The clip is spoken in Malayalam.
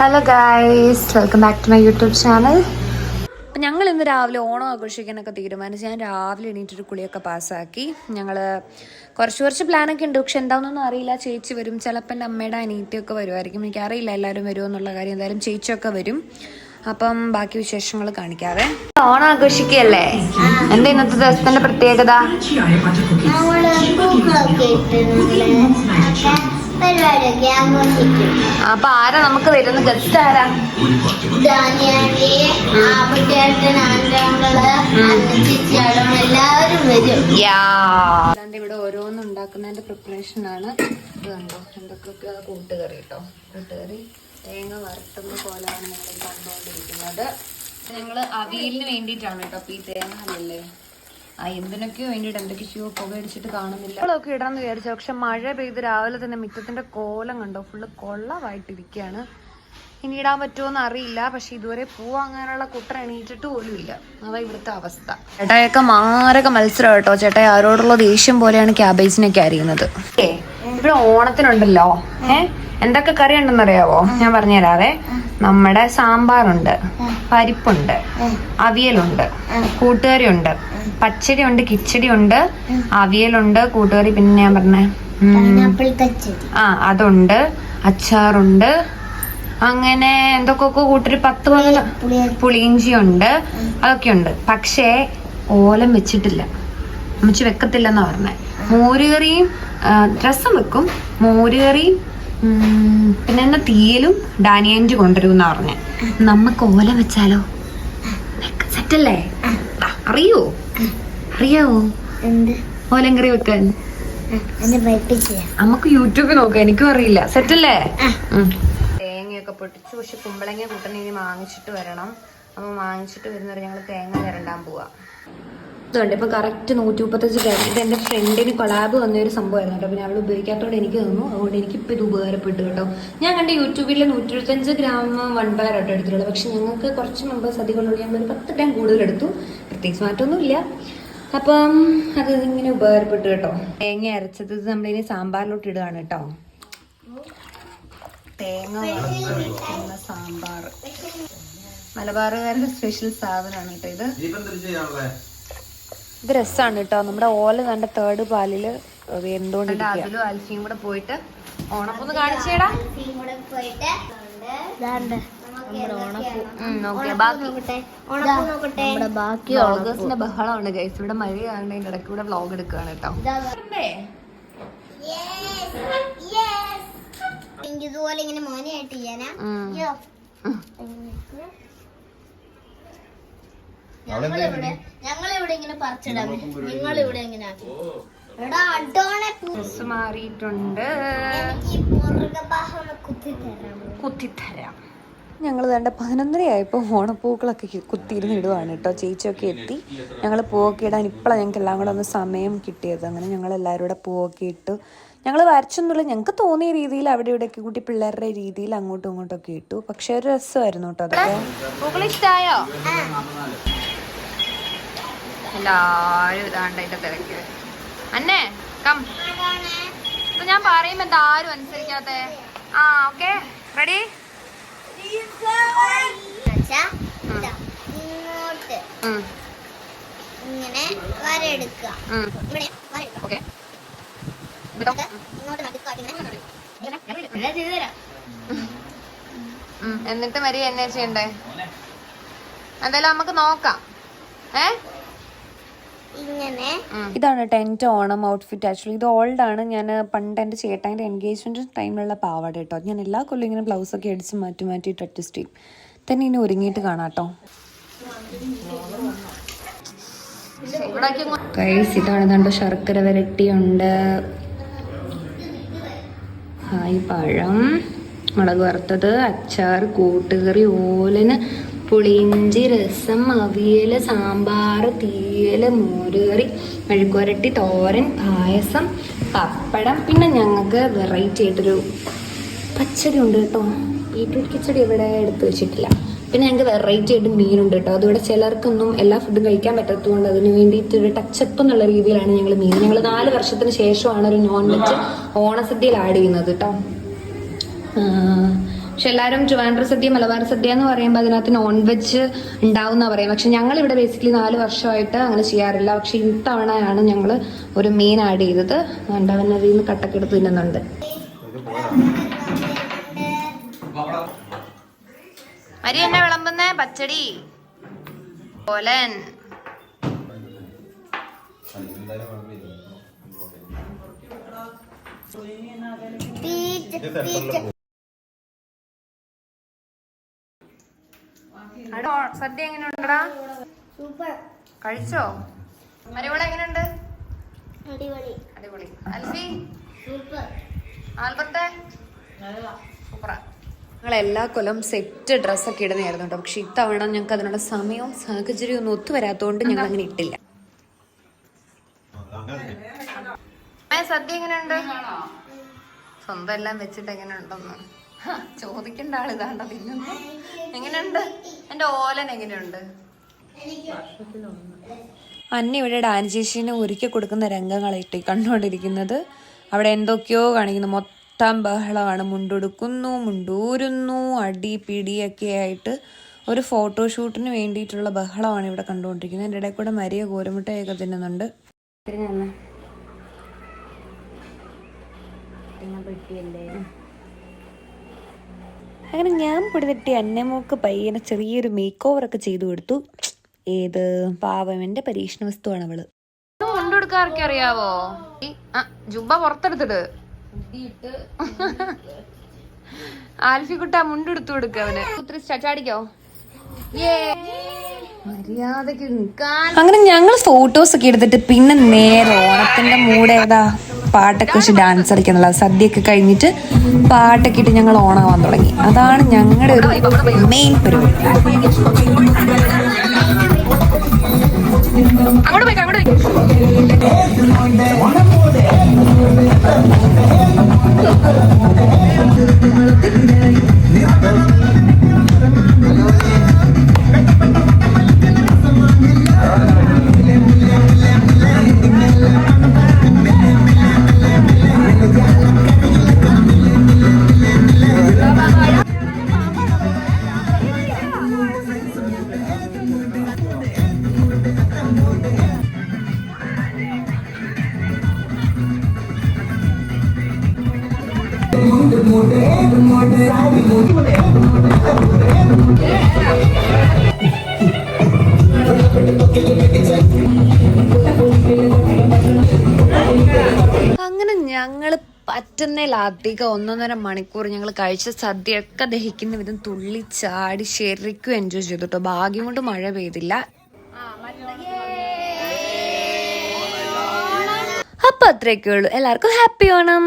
Hello guys, welcome back to my YouTube channel. അപ്പം ഞങ്ങൾ ഇന്ന് രാവിലെ ഓണം ആഘോഷിക്കാനൊക്കെ തീരുമാനിച്ച് ഞാൻ രാവിലെ എണീറ്റൊരു കുളിയൊക്കെ പാസ്സാക്കി. ഞങ്ങൾ കുറച്ച് പ്ലാനൊക്കെ ഉണ്ട്, പക്ഷെ എന്താണെന്നൊന്നും അറിയില്ല. ചേച്ചി വരും, ചിലപ്പോൾ എൻ്റെ അമ്മയുടെ അനിയത്തിയൊക്കെ വരുമായിരിക്കും, എനിക്കറിയില്ല എല്ലാവരും വരുമോ എന്നുള്ള കാര്യം. എന്തായാലും ചേച്ചിയൊക്കെ വരും. അപ്പം ബാക്കി വിശേഷങ്ങൾ കാണിക്കാതെ. ഓണം ആഘോഷിക്കുകയല്ലേ, എന്താ ഇന്നത്തെ ദിവസത്തിന്റെ പ്രത്യേകത? അപ്പൊ ആരാ നമുക്ക് വരുന്ന ഗസ്റ്റ്? ആരാ? ഇവിടെ ഓരോന്നും ഉണ്ടാക്കുന്നതിന്റെ പ്രിപ്പറേഷൻ ആണ്. ഇത് കണ്ടോ, എന്തൊക്കെയൊക്കെ കൂട്ടുകറി കേട്ടോ. കൂട്ടുകറി തേങ്ങ വറുത്തുന്ന പോലെയാണ് ഞങ്ങൾ കണ്ടുകൊണ്ടിരിക്കുന്നത്. ഞങ്ങൾ അവിയലിന് വേണ്ടിയിട്ടാണ് കേട്ടോ. അപ്പൊ ഈ തേങ്ങ അല്ലേ എന്തിനൊക്കെയോ വേണ്ടിയിട്ട് എന്തൊക്കെയോ പുകയടിച്ചിട്ട് കാണുന്നില്ല. ഒക്കെ ഇടാന്ന് വിചാരിച്ചു, പക്ഷെ മഴ പെയ്ത് രാവിലെ തന്നെ മുറ്റത്തിന്റെ കോലം കണ്ടോ, ഫുള്ള് കൊള്ളവായിട്ടിരിക്കുകയാണ്. ഇനി ഇടാൻ പറ്റുമോന്ന് അറിയില്ല, പക്ഷെ ഇതുവരെ പൂ വാങ്ങാനുള്ള കുട്ടർ എണീറ്റിട്ട് പോലും ഇല്ല. അതാ ഇവിടുത്തെ അവസ്ഥ. ചേട്ടായൊക്കെ മാരക മത്സരം കേട്ടോ. ചേട്ടായി ആരോടുള്ള ദേഷ്യം പോലെയാണ് ക്യാബേജിനൊക്കെ അരിയുന്നത്. ഇവിടെ ഓണത്തിനുണ്ടല്ലോ എന്തൊക്കെ കറി ഉണ്ടെന്നറിയാവോ? ഞാൻ പറഞ്ഞുതരാവേ. നമ്മുടെ സാമ്പാറുണ്ട്, പരിപ്പുണ്ട്, അവിയലുണ്ട്, കൂട്ടുകറി ഉണ്ട്, പച്ചടി ഉണ്ട്, കിച്ചടി ഉണ്ട്, അവിയലുണ്ട്, കൂട്ടുകറി, പിന്നെ ഞാൻ പറഞ്ഞേ അതുണ്ട്, അച്ചാറുണ്ട്, അങ്ങനെ എന്തൊക്കെ കൂട്ടൊരു 10-15 പുളിയിഞ്ചി ഉണ്ട്, അതൊക്കെ ഉണ്ട്. പക്ഷേ ഓലം വെച്ചിട്ടില്ല, അമ്മച്ചി വെക്കത്തില്ലെന്നാ പറഞ്ഞേ. മോരുകറിയും രസം വെക്കും, മോരുകറിയും പിന്നെ എന്നാ തീയലും ഡാനിയഞ്ച് കൊണ്ടുവരുമെന്നാ പറഞ്ഞേ. നമ്മക്ക് ഓലം വെച്ചാലോ? സെറ്റല്ലേ? അറിയാവോ ഓലം കറി വെക്കാൻ? നമുക്ക് യൂട്യൂബിൽ നോക്കാം, എനിക്കും അറിയില്ല. സെറ്റല്ലേ? തേങ്ങയൊക്കെ പൊട്ടിച്ചു. പക്ഷെ കുമ്പളങ്ങ കൂട്ടണ ഇനി വാങ്ങിച്ചിട്ട് വരണം. അപ്പൊ വാങ്ങിച്ചിട്ട് വരുന്നവരെ ഞങ്ങൾ തേങ്ങ ചിരണ്ടാൻ പോവാ. ഇതുണ്ട് ഇപ്പൊ കറക്റ്റ് 135 കയറി. ഇത് എന്റെ ഫ്രണ്ടിന് കൊളാബ് വന്നൊരു സംഭവമായിരുന്നു കേട്ടോ. പിന്നെ അവൾ ഉപയോഗിക്കാത്തതുകൊണ്ട് എനിക്ക് തന്നു, അതുകൊണ്ട് എനിക്കിപ്പോൾ ഇത് ഉപകാരപ്പെട്ടു കേട്ടോ. ഞാൻ കണ്ട യൂട്യൂബിൽ 125 ഗ്രാം 1 പയർ ആട്ടോ എടുത്തിട്ടുള്ളത്. പക്ഷെ ഞങ്ങൾക്ക് കുറച്ച് മെമ്പേഴ്സ് അധികമുള്ള ഞങ്ങൾ ഒരു 10 ഗ്രാം കൂടുതൽ എടുത്തു. പ്രത്യേകിച്ച് മാറ്റമൊന്നുമില്ല. അപ്പം അത് ഇങ്ങനെ ഉപകാരപ്പെട്ടു കേട്ടോ. തേങ്ങ അരച്ചത് നമ്മളിനി സാമ്പാറിലോട്ട് ഇടുകയാണ് കേട്ടോ. തേങ്ങ വറുക്കുന്ന സാമ്പാർ മലബാറുകാരുടെ സ്പെഷ്യൽ സാധനമാണ് കേട്ടോ ഇത്. ഇത് രസമാണ് കേട്ടോ. നമ്മുടെ ഓല കണ്ട 3rd പാലില് വെന്തോണ്ടിരിക്കുക. അതിലും അൽഫിയും കൂടെ പോയിട്ട് ഓണപ്പൊന്ന് കാണിച്ചേടാ. വ്ളോഗേഴ്സിന്റെ ബഹളമാണ് ഗൈസ്. ഇവിടെ മഴ കാണുന്നതിന്റെ ഇടയ്ക്ക് ഇവിടെ വ്ളോഗ് എടുക്കുകയാണ് കേട്ടോ. ഇതുപോലെ ഇങ്ങനെ മോനായിട്ട് ചെയ്യാനാ. ഞങ്ങളിവിടെ ഇങ്ങനെ പറിച്ചിടാം, നിങ്ങളിവിടെ ഇങ്ങനെ മാറിയിട്ടുണ്ട്. കുത്തിത്തരാം. ഞങ്ങൾ വേണ്ട 11:30 ആയപ്പോൾ ഓണപ്പൂക്കളൊക്കെ കുത്തിയിരുന്ന് ഇടുവാണ് കേട്ടോ. ചേച്ചിയൊക്കെ എത്തി. ഞങ്ങൾ പൂവൊക്കെ ഇടാൻ ഇപ്പോഴാണ് ഞങ്ങൾക്ക് എല്ലാം കൂടെ ഒന്ന് സമയം കിട്ടിയത്. അങ്ങനെ ഞങ്ങൾ എല്ലാവരും കൂടെ പൂവൊക്കെ ഇട്ടു. ഞങ്ങൾ വരച്ചൊന്നുമില്ല, ഞങ്ങൾക്ക് തോന്നിയ രീതിയിൽ അവിടെ ഇവിടെയൊക്കെ കൂട്ടി പിള്ളേരുടെ രീതിയിൽ അങ്ങോട്ടും ഇങ്ങോട്ടൊക്കെ ഇട്ടു. പക്ഷെ ഒരു രസമായിരുന്നു കേട്ടോ അതൊക്കെ. പൂക്കൾ ഇഷ്ടമായോ? എല്ലാരും ഇതാണ്ട് അതിന്റെ തിരക്ക്. അന്നേ കം. ഇപ്പൊ ഞാൻ പറയുമ്പോ എന്താ ആരും അനുസരിക്കാത്ത? Okay ready? ഇങ്ങനെ വരെടുക്കുക. എന്നിട്ട് മരി എന്നെ ചെയ്യണ്ടേ? എന്തായാലും നമുക്ക് നോക്കാം. ഇതാണ് ടെൻറ്റ് ഓണം ഔട്ട്ഫിറ്റ്. ആക്ച്വലി ഇത് ഓൾഡ് ആണ്. ഞാൻ പണ്ട് എൻ്റെ ചേട്ടാൻ്റെ എൻഗേജ്മെന്റ് ടൈമിലുള്ള പാവാട കേട്ടോ. ഞാൻ എല്ലാ കൊല്ലം ഇങ്ങനെ ബ്ലൗസൊക്കെ അടിച്ച് മാറ്റിയിട്ട് അഡ്ജസ്റ്റ് ചെയ്യും. തന്നെ ഇനി ഒരുങ്ങിയിട്ട് കാണാം കേട്ടോ. ഇതാണ് കണ്ടോ, ശർക്കര വരട്ടിയുണ്ട്, പഴം, മുളക് വറുത്തത്, അച്ചാർ, കൂട്ടുകറി, ഓലന്, പുളിയിഞ്ചി, രസം, അവിയൽ, സാമ്പാർ, തീയൽ, മോരുകറി, മെഴുക്കുവരട്ടി, തോരൻ, പായസം, പപ്പടം. പിന്നെ ഞങ്ങൾക്ക് വെറൈറ്റി ആയിട്ടൊരു പച്ചടി ഉണ്ട് കേട്ടോ. ബീറ്റ്റൂട്ട് കിച്ചടി ഇവിടെ എടുത്ത് വെച്ചിട്ടില്ല. പിന്നെ ഞങ്ങൾക്ക് വെറൈറ്റി ആയിട്ട് മീനുണ്ട് കേട്ടോ. അതിവിടെ ചിലർക്കൊന്നും എല്ലാ ഫുഡും കഴിക്കാൻ പറ്റാത്തതുകൊണ്ട് അതിന് വേണ്ടിയിട്ട് ഒരു ടച്ചപ്പ് എന്നുള്ള രീതിയിലാണ് ഞങ്ങൾ മീൻ. ഞങ്ങൾ 4 വർഷത്തിന് ശേഷമാണ് ഒരു നോൺ വെജ് ഓണസദ്യയിൽ ആഡ് ചെയ്യുന്നത് കേട്ടോ. പക്ഷെ എല്ലാവരും ട്രിവാൻഡ്രം സദ്യ മലബാർ സദ്യ എന്ന് പറയുമ്പോൾ അതിനകത്ത് നോൺ വെജ് ഉണ്ടാവുന്ന പറയാം. പക്ഷെ ഞങ്ങൾ ഇവിടെ ബേസിക്കലി 4 വർഷമായിട്ട് അങ്ങനെ ചെയ്യാറില്ല. പക്ഷെ ഇത്തവണയാണ് ഞങ്ങൾ ഒരു മീൻ ആഡ് ചെയ്തത്. അവൻ അതിൽ നിന്ന് കട്ടൊക്കെ എടുത്ത് തിന്നുന്നുണ്ട്. അരി എന്നെ വിളമ്പുന്നേ പച്ചടി കോലൻ. സദ്യ എങ്ങനെയുണ്ടടാ? സൂപ്പർ. കഴിച്ചോ? മരുവള എങ്ങനെയുണ്ട്? അടിപൊളി. അടിപൊളി. അൽഫി? സൂപ്പർ. ആൽബർട്ടെ? സൂപ്പറാ. ഞങ്ങൾ എല്ലാ കൊല്ലം സെറ്റ് ഡ്രസ്സൊക്കെ ഇടുന്നതായിരുന്നു കേട്ടോ. പക്ഷെ ഇത്തവണ ഞങ്ങൾക്ക് അതിനുള്ള സമയവും സാഹചര്യവും ഒന്നും ഒത്തുവരാത്തോണ്ട് ഞങ്ങൾ അങ്ങനെ ഇട്ടില്ല. സദ്യ എങ്ങനെയുണ്ട്? സ്വന്തം എല്ലാം വെച്ചിട്ട് എങ്ങനെയുണ്ടെന്ന് ചോദിക്കേണ്ട ആൾ ഇതാണ്ട തിന്നുന്നു. എങ്ങനെയുണ്ട് എന്റെ ഓലൻ? എങ്ങനെയുണ്ട്? അന്ന ഇവിടെ ഡാൻസേഷീനെ ഒരുക്കി കൊടുക്കുന്ന രംഗങ്ങളായിട്ട് കണ്ടുകൊണ്ടിരിക്കുന്നത്. അവിടെ എന്തൊക്കെയോ കാണിക്കുന്നു. മൊത്തം ബഹളമാണ്. മുണ്ടുടുക്കുന്നു, മുണ്ടൂരുന്നു, അടി പിടിയൊക്കെ ആയിട്ട് ഒരു ഫോട്ടോഷൂട്ടിന് വേണ്ടിയിട്ടുള്ള ബഹളമാണ് ഇവിടെ കണ്ടുകൊണ്ടിരിക്കുന്നത്. എൻ്റെ ഇടയിൽ കൂടെ മരിയ കോരമുട്ടയൊക്കെ തിന്നുന്നുണ്ട്. അങ്ങനെ ഞാൻ പൊടി തട്ടി അന്നമോക്ക് പയ്യനെ ചെറിയൊരു മേക്ക് ഓവർ ഒക്കെ ചെയ്തു കൊടുത്തു. ഏത് പാവം, എന്റെ പരീക്ഷണ വസ്തുവാണ് അവള്. മുണ്ടെടുക്കാർക്ക് അറിയാവോ? ജുബ പുറത്തെടുത്തിട്ട് ആൽഫിക്കുട്ട മുണ്ടെടുത്തു കൊടുക്ക അവന്. ഒത്തിരി ചാടിക്കോ. മര്യാദക്ക്. അങ്ങനെ ഞങ്ങൾ ഫോട്ടോസ് ഒക്കെ എടുത്തിട്ട് പിന്നെ നേരെ ഓണത്തിന്റെ മൂടെ ഏതാ പാട്ടൊക്കെ വെച്ച് ഡാൻസ് കളിക്കാനുള്ള സദ്യയൊക്കെ കഴിഞ്ഞിട്ട് പാട്ടൊക്കെ ഇട്ട് ഞങ്ങൾ ഓണാവാൻ തുടങ്ങി. അതാണ് ഞങ്ങളുടെ ഒരു മെയിൻ പരിപാടി. അങ്ങനെ ഞങ്ങള് പറ്റുന്നതിലധികം 1.5 മണിക്കൂർ ഞങ്ങൾ കഴിച്ച സദ്യയൊക്കെ ദഹിക്കുന്ന വിധം തുള്ളി ചാടി ശരിക്കും എൻജോയ് ചെയ്തു കേട്ടോ. ഭാഗ്യം കൊണ്ട് മഴ പെയ്തില്ല. അപ്പൊ അത്രയൊക്കെ ഉള്ളൂ. എല്ലാവർക്കും ഹാപ്പി ഓണം.